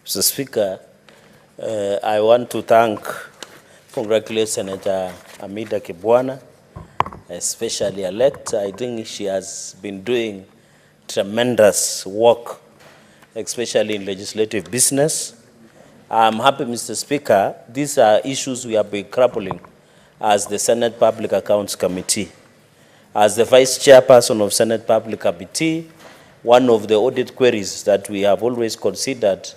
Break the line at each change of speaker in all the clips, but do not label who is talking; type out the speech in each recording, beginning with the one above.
Mr. Speaker, I want to congratulate Senator Amida Kibwana, especially elect. I think she has been doing tremendous work, especially in legislative business. I'm happy, Mr. Speaker, these are issues we have been grappling as the Senate Public Accounts Committee. As the Vice Chairperson of Senate Public Committee, one of the audit queries that we have always considered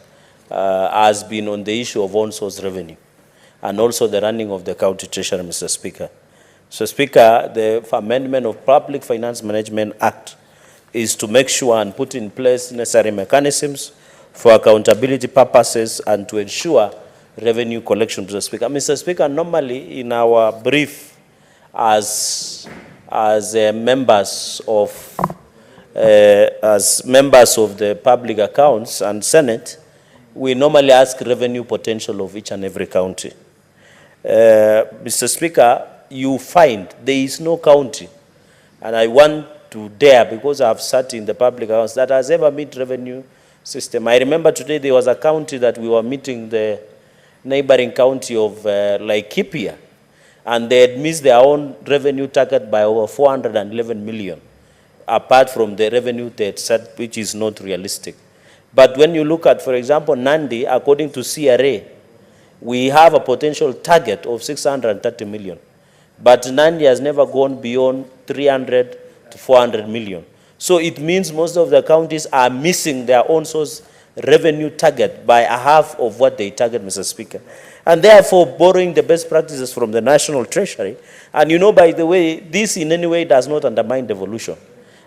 has been on the issue of on-source revenue and also the running of the county treasury, Mr. Speaker. So, Speaker, the amendment of Public Finance Management Act is to make sure and put in place necessary mechanisms for accountability purposes and to ensure revenue collection, Mr. Speaker. Mr. Speaker, normally in our brief as members of the public accounts and Senate, we normally ask revenue potential of each and every county. Mr. Speaker, you find there is no county, and I want to dare, because I've sat in the public accounts, that has ever met revenue system. I remember today there was a county that we were meeting, the neighboring county of Laikipia, and they had missed their own revenue target by over 411 million, apart from the revenue they had set, which is not realistic. But when you look at, for example, Nandi, according to CRA, we have a potential target of 630 million. But Nandi has never gone beyond 300 to 400 million. So it means most of the counties are missing their own source revenue target by a half of what they target, Mr. Speaker. And therefore, borrowing the best practices from the National Treasury. And you know, by the way, this in any way does not undermine devolution.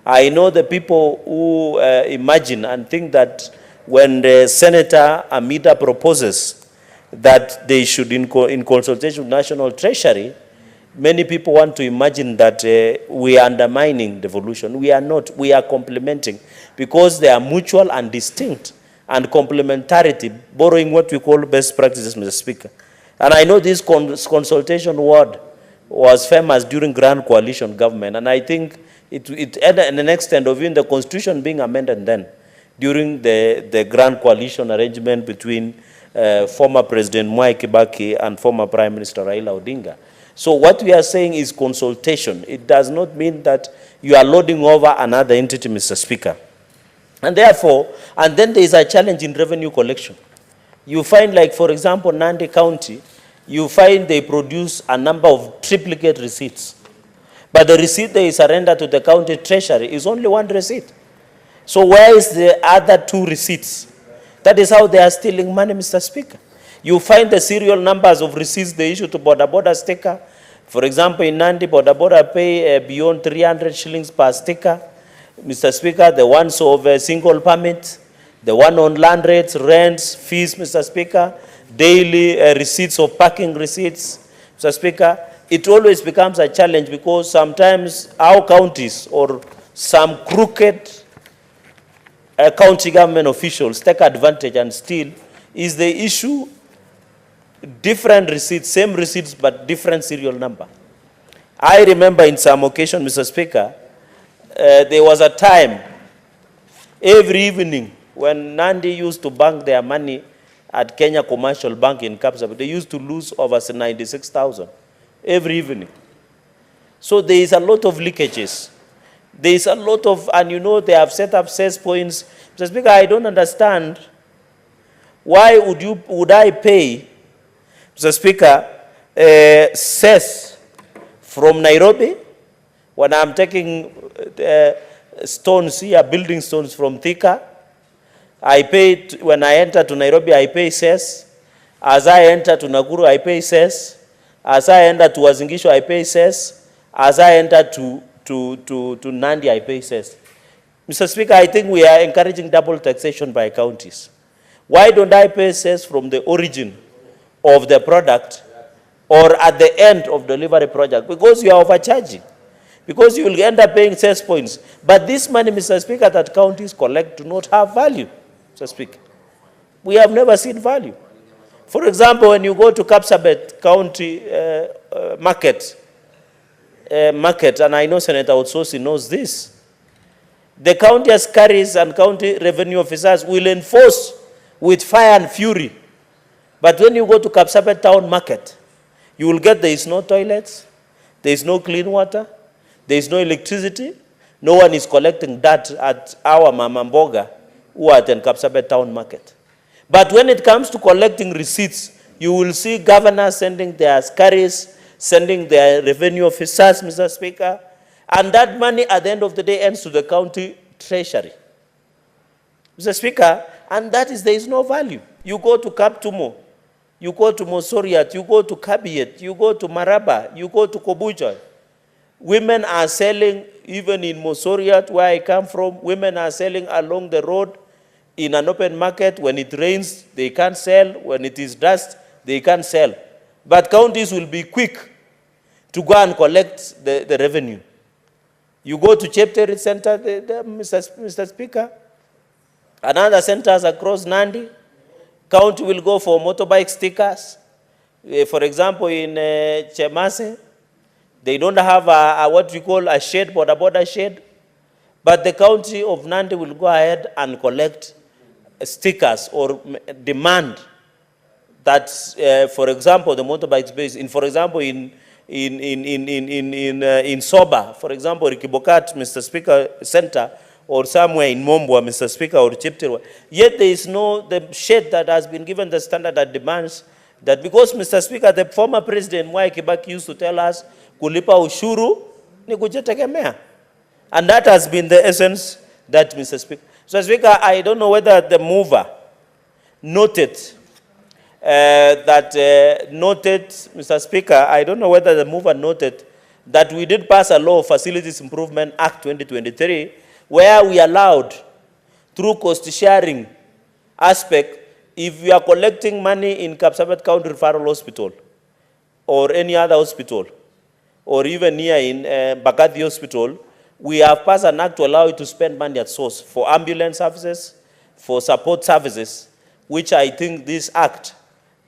I know the people who imagine and think that when the Senator Amida proposes that they should, in consultation with National Treasury, many people want to imagine that we are undermining devolution. We are not. We are complementing, because they are mutual and distinct, and complementarity, borrowing what we call best practices, Mr. Speaker. And I know this consultation word was famous during Grand Coalition government, and I think it had an extent of even the Constitution being amended then, during the Grand Coalition arrangement between former President Mwai Kibaki and former Prime Minister Raila Odinga. So what we are saying is consultation. It does not mean that you are loading over another entity, Mr. Speaker. And therefore, and then there is a challenge in revenue collection. You find, like, for example, Nandi County, you find they produce a number of triplicate receipts. But the receipt they surrender to the county treasury is only one receipt. So where is the other two receipts? That is how they are stealing money, Mr. Speaker. You find the serial numbers of receipts they issue to border sticker. For example, in Nandi, border pay beyond 300 shillings per sticker. Mr. Speaker, the ones of single permit, the one on land rates, rents, fees, Mr. Speaker, daily receipts of parking receipts, Mr. Speaker. It always becomes a challenge, because sometimes our counties or some crooked county government officials take advantage and steal. Is the issue different receipts, same receipts, but different serial number? I remember in some occasion, Mr. Speaker, there was a time every evening when Nandi used to bank their money at Kenya Commercial Bank in Kapsabet, they used to lose over 96,000 every evening. So there is a lot of leakages. There is a lot of, and you know, they have set up cess points. Mr. Speaker, I don't understand why would I pay, Mr. Speaker, cess from Nairobi when I'm taking stones here, building stones from Thika. I pay, when I enter to Nairobi, I pay cess. As I enter to Nakuru, I pay cess. As I enter to Wazingishu, I pay cess. As I enter to Nandi, I pay cess. Mr. Speaker, I think we are encouraging double taxation by counties. Why don't I pay cess from the origin of the product or at the end of the delivery project? Because you are overcharging. Because you will end up paying cess points. But this money, Mr. Speaker, that counties collect do not have value, Mr. Speaker. We have never seen value. For example, when you go to Kapsabet County market, and I know Senator Otsosi knows this, the county askaris and county revenue officers will enforce with fire and fury. But when you go to Kapsabet town market, you will get there is no toilets, there is no clean water, there is no electricity, no one is collecting dirt at our Mama Mboga who are at Kapsabet town market. But when it comes to collecting receipts, you will see governors sending their askaris, sending their revenue officers, Mr. Speaker, and that money at the end of the day ends to the county treasury. Mr. Speaker, and that is, there is no value. You go to Kaptumo, you go to Mosoriat, you go to Kabiet, you go to Maraba, you go to Kobuja. Women are selling, even in Mosoriat, where I come from, women are selling along the road in an open market. When it rains, they can't sell. When it is dust, they can't sell. But counties will be quick to go and collect the revenue. You go to Chepteri Center, Mr. Speaker, and other centers across Nandi, county will go for motorbike stickers. For example, in Chemase, they don't have what we call a shed, border shed, but the county of Nandi will go ahead and collect stickers or demand that, for example, the motorbike space, for example, in Soba, for example, Rikibokat, Mr. Speaker, Center, or somewhere in Mombwa, Mr. Speaker, or Chipterwa. Yet there is no, the shed that has been given the standard that demands that, because, Mr. Speaker, the former president, Mwai Kibaki, used to tell us, kulipa ushuru ni kujitegemea. And that has been the essence that, Mr. Speaker. So, Speaker, I don't know whether the mover noted Mr. Speaker, I don't know whether the mover noted that we did pass a law, Facilities Improvement Act 2023, where we allowed, through cost sharing aspect, if we are collecting money in Kapsabet County Referral Hospital or any other hospital, or even here in Bakati Hospital, we have passed an act to allow you to spend money at source for ambulance services, for support services, which I think this act,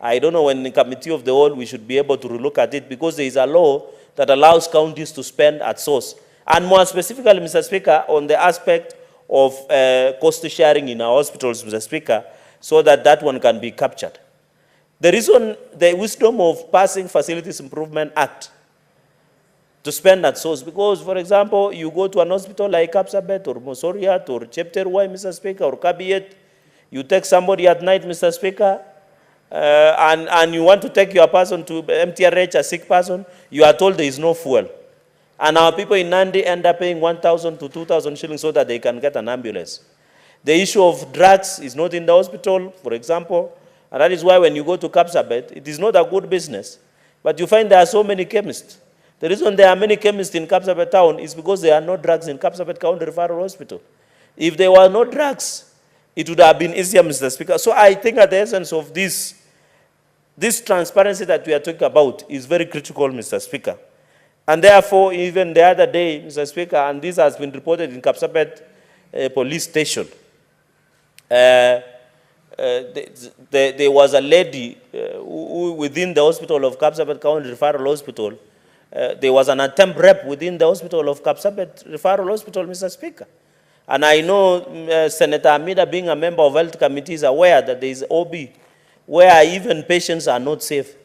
I don't know, when the committee of the whole, we should be able to relook at it, because there is a law that allows counties to spend at source. And more specifically, Mr. Speaker, on the aspect of cost sharing in our hospitals, Mr. Speaker, so that that one can be captured. The reason, the wisdom of passing Facilities Improvement Act to spend at source, because, for example, you go to an hospital like Kapsabet or Mosoriat or Chepterwai, Mr. Speaker, or Kabiet, you take somebody at night, Mr. Speaker, and you want to take your person to MTRH, a sick person, you are told there is no fuel. And our people in Nandi end up paying 1,000 to 2,000 shillings so that they can get an ambulance. The issue of drugs is not in the hospital, for example, and that is why when you go to Kapsabet, it is not a good business. But you find there are so many chemists. The reason there are many chemists in Kapsabet town is because there are no drugs in Kapsabet County Referral Hospital. If there were no drugs, it would have been easier, Mr. Speaker. So I think at the essence of this transparency that we are talking about is very critical, Mr. Speaker. And therefore, even the other day, Mr. Speaker, and this has been reported in Kapsabet police station, there was a lady who within the hospital of Kapsabet County Referral Hospital, there was an attempt rep within the hospital of Kapsabet Referral Hospital, Mr. Speaker. And I know Senator Amida, being a member of health committee, is aware that there is OB, where even patients are not safe.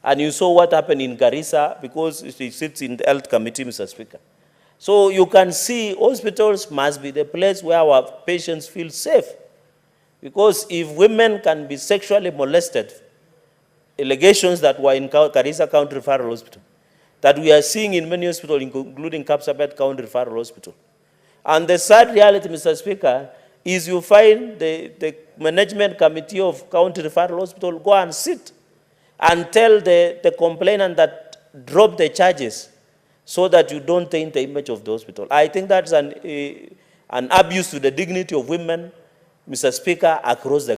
And you saw what happened in Garissa, because it sits in the health committee, Mr. Speaker. So you can see hospitals must be the place where our patients feel safe. Because if women can be sexually molested, allegations that were in Garissa County Referral Hospital, that we are seeing in many hospitals, including Kapsabet County Referral Hospital. And the sad reality, Mr. Speaker, is you find the management committee of County Referral Hospital go and sit and tell the complainant that drop the charges so that you don't taint the image of the hospital. I think that's an abuse to the dignity of women, Mr. Speaker, across the